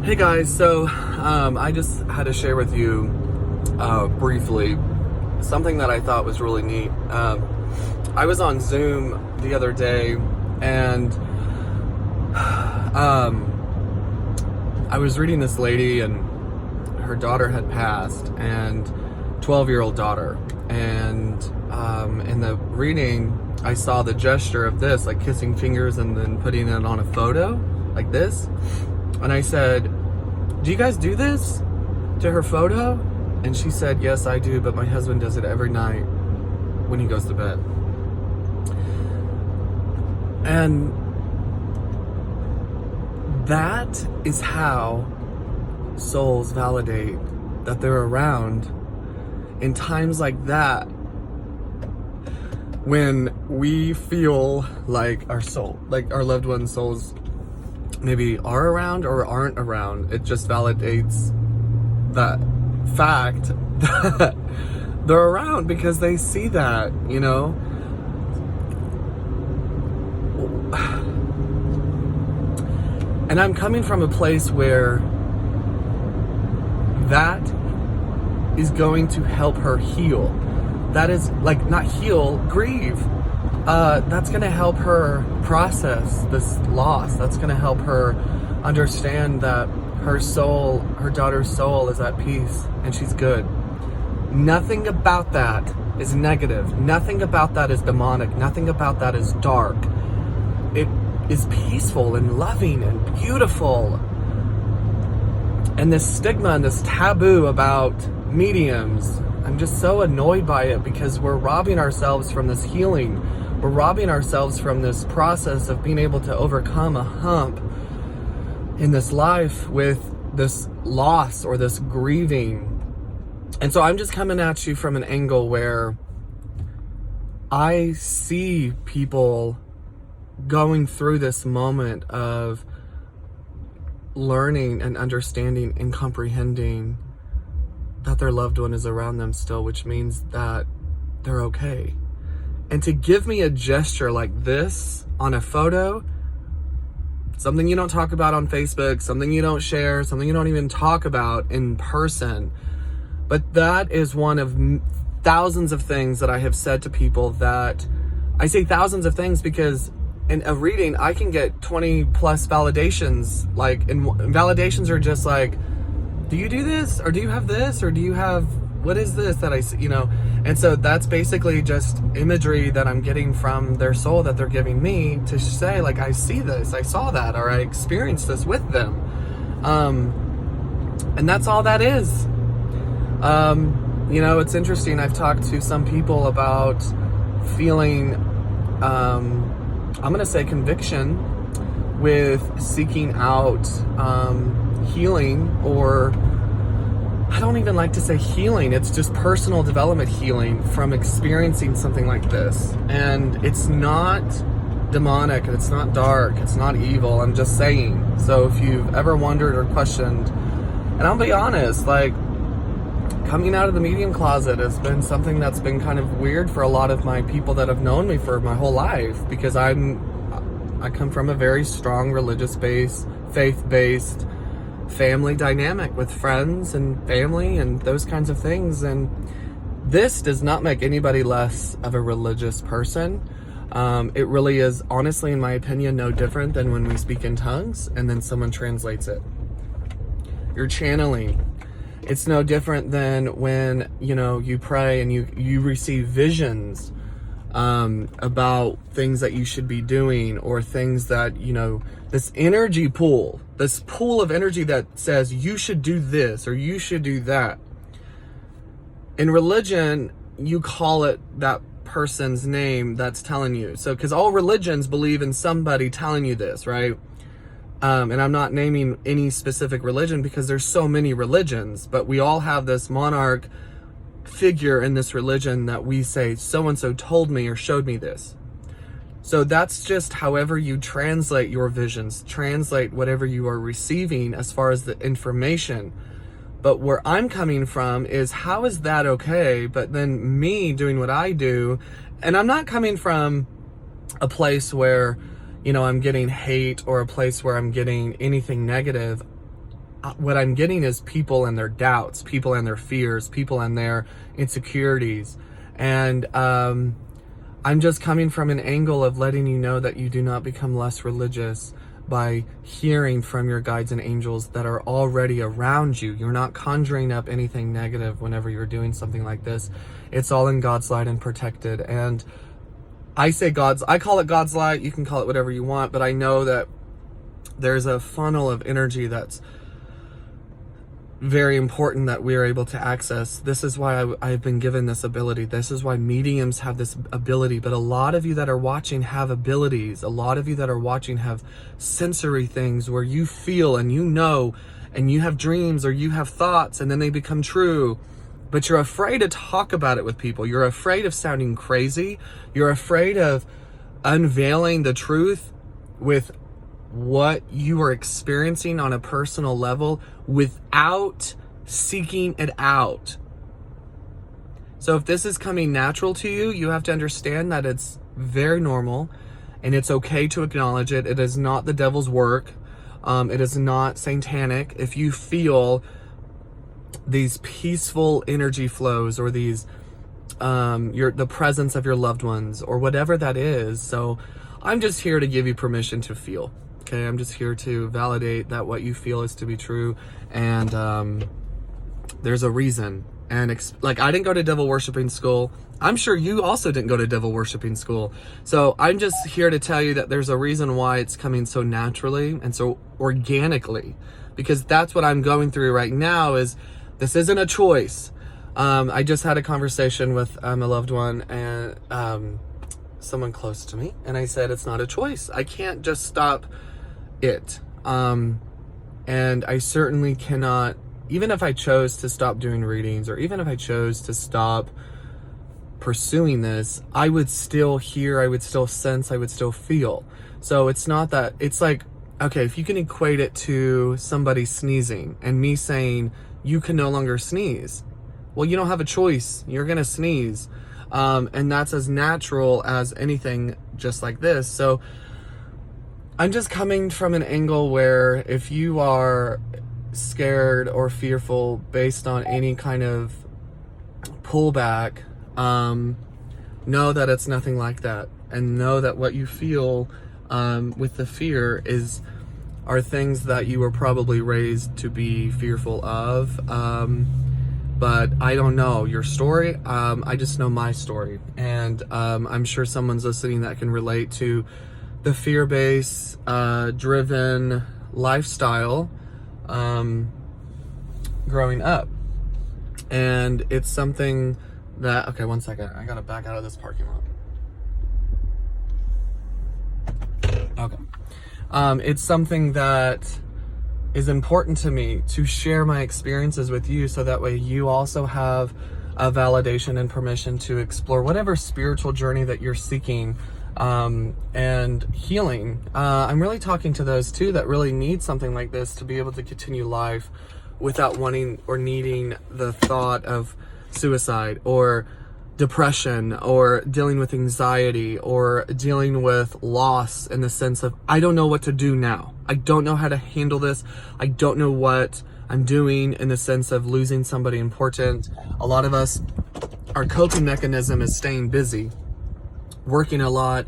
Hey guys, so I just had to share with you briefly something that I thought was really neat. I was on Zoom the other day and I was reading this lady, and her daughter had passed, and 12-year-old daughter, and in the reading I saw the gesture of this, like kissing fingers and then putting it on a photo like this. And I said, do you guys do this to her photo? And she said, yes, I do, but my husband does it every night when he goes to bed. And that is how souls validate that they're around in times like that, when we feel like our soul, like our loved one's souls maybe are around or aren't around. It just validates that fact that they're around because they see that, you know. And I'm coming from a place where that is going to help her heal. That is, like, not heal, grieve. That's going to help her process this loss. That's going to help her understand that her soul, her daughter's soul, is at peace and she's good. Nothing about that is negative. Nothing about that is demonic. Nothing about that is dark. It is peaceful and loving and beautiful. And this stigma and this taboo about mediums, I'm just so annoyed by it, because we're robbing ourselves from this healing. We're robbing ourselves from this process of being able to overcome a hump in this life with this loss or this grieving. And so I'm just coming at you from an angle where I see people going through this moment of learning and understanding and comprehending that their loved one is around them still, which means that they're okay. And to give me a gesture like this on a photo, something you don't talk about on Facebook, something you don't share, something you don't even talk about in person, but that is one of thousands of things that I have said to people. That I say thousands of things because in a reading I can get 20 plus validations. Like, and validations are just like, do you do this, or do you have this, or do you have, what is this that I see, you know? And so that's basically just imagery that I'm getting from their soul that they're giving me to say, like, I see this, I saw that, or I experienced this with them. And that's all that is. You know, it's interesting. I've talked to some people about feeling, I'm going to say conviction with seeking out healing, or I don't even like to say healing, it's just personal development healing from experiencing something like this. And it's not demonic, it's not dark, it's not evil, I'm just saying. So if you've ever wondered or questioned, and I'll be honest, like, coming out of the medium closet has been something that's been kind of weird for a lot of my people that have known me for my whole life, because I come from a very strong religious base, faith-based family dynamic with friends and family and those kinds of things. And this does not make anybody less of a religious person. It really is, honestly, in my opinion, no different than when we speak in tongues and then someone translates it. You're channeling. It's no different than when, you know, you pray and you receive visions about things that you should be doing, or things that, you know, this energy pool, this pool of energy that says you should do this or you should do that. In religion, you call it that person's name that's telling you. So, because all religions believe in somebody telling you this, right? And I'm not naming any specific religion because there's so many religions, but we all have this monarch figure in this religion that we say, so-and-so told me or showed me this. So that's just however you translate your visions, translate whatever you are receiving as far as the information. But where I'm coming from is, how is that okay? But then me doing what I do, and I'm not coming from a place where, you know, I'm getting hate or a place where I'm getting anything negative. what I'm getting is people and their doubts, people and their fears, people and their insecurities. And I'm just coming from an angle of letting you know that you do not become less religious by hearing from your guides and angels that are already around you. You're not conjuring up anything negative whenever you're doing something like this. It's all in God's light and protected. And I call it God's light. You can call it whatever you want, but I know that there's a funnel of energy that's very important that we're able to access. This is why I've been given this ability. This is why mediums have this ability. But a lot of you that are watching have abilities. A lot of you that are watching have sensory things where you feel and you know, and you have dreams or you have thoughts and then they become true. But you're afraid to talk about it with people. You're afraid of sounding crazy. You're afraid of unveiling the truth with what you are experiencing on a personal level without seeking it out. So if this is coming natural to you, you have to understand that it's very normal and it's okay to acknowledge it. It is not the devil's work. It is not satanic. If you feel these peaceful energy flows or these the presence of your loved ones or whatever that is. So I'm just here to give you permission to feel. Okay, I'm just here to validate that what you feel is to be true, and there's a reason. And I didn't go to devil worshiping school. I'm sure you also didn't go to devil worshiping school. So I'm just here to tell you that there's a reason why it's coming so naturally and so organically, because that's what I'm going through right now. Is this isn't a choice. I just had a conversation with a loved one and someone close to me, and I said it's not a choice. I can't just stop it. And I certainly cannot, even if I chose to stop doing readings or even if I chose to stop pursuing this, I would still hear, I would still sense, I would still feel. So it's not that, it's like, okay, if you can equate it to somebody sneezing and me saying you can no longer sneeze, well, you don't have a choice, you're gonna sneeze. And that's as natural as anything just like this. So I'm just coming from an angle where if you are scared or fearful based on any kind of pullback, know that it's nothing like that, and know that what you feel with the fear are things that you were probably raised to be fearful of. But I don't know your story. I just know my story, and I'm sure someone's listening that can relate to the fear-based driven lifestyle growing up. And it's something that, okay, one second, I gotta back out of this parking lot. Okay. It's something that is important to me to share my experiences with you, so that way you also have a validation and permission to explore whatever spiritual journey that you're seeking, and healing. I'm really talking to those too that really need something like this to be able to continue life without wanting or needing the thought of suicide or depression or dealing with anxiety or dealing with loss, in the sense of, I don't know what to do now. I don't know how to handle this. I don't know what I'm doing, in the sense of losing somebody important. A lot of us, our coping mechanism is staying busy, working a lot,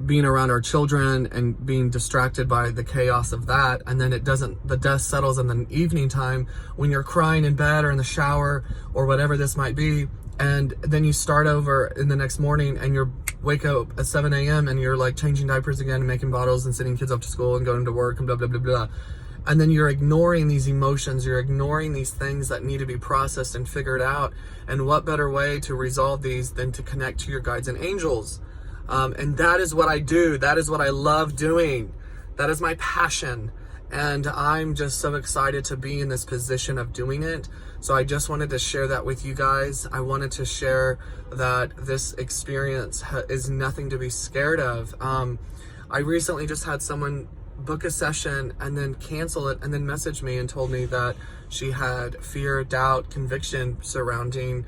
being around our children and being distracted by the chaos of that. And then the dust settles in the evening time when you're crying in bed or in the shower or whatever this might be. And then you start over in the next morning and you wake up at 7 a.m. and you're like changing diapers again and making bottles and sending kids off to school and going to work and blah, blah, blah, blah. And then you're ignoring these emotions, you're ignoring these things that need to be processed and figured out. And what better way to resolve these than to connect to your guides and angels? And that is what I do. That is what I love doing. That is my passion. And I'm just so excited to be in this position of doing it. So I just wanted to share that with you guys. I wanted to share that this experience is nothing to be scared of. I recently just had someone book a session and then cancel it and then message me and told me that she had fear, doubt, conviction surrounding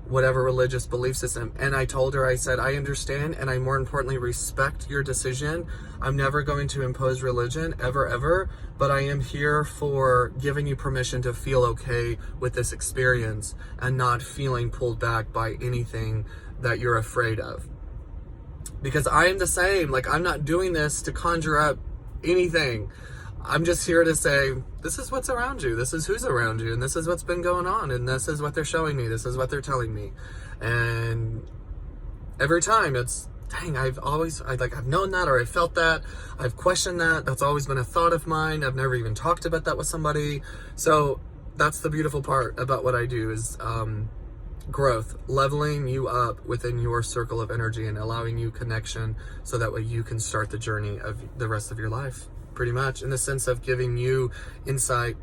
whatever religious belief system. And I told her, I said, I understand, and I more importantly respect your decision. I'm never going to impose religion, ever, but I am here for giving you permission to feel okay with this experience and not feeling pulled back by anything that you're afraid of. Because I am the same. Like, I'm not doing this to conjure up anything. I'm just here to say, this is what's around you. This is who's around you. And this is what's been going on. And this is what they're showing me. This is what they're telling me. And every time it's, dang, I've known that, or I felt that. I've questioned that. That's always been a thought of mine. I've never even talked about that with somebody. So that's the beautiful part about what I do is, growth, leveling you up within your circle of energy and allowing you connection so that way you can start the journey of the rest of your life, pretty much, in the sense of giving you insight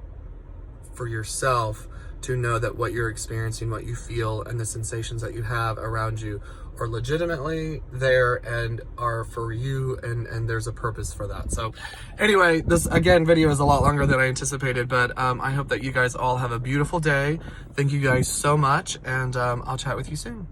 for yourself to know that what you're experiencing, what you feel, and the sensations that you have around you are legitimately there and are for you, and there's a purpose for that. So anyway, this again video is a lot longer than I anticipated, but I hope that you guys all have a beautiful day. Thank you guys so much, and I'll chat with you soon.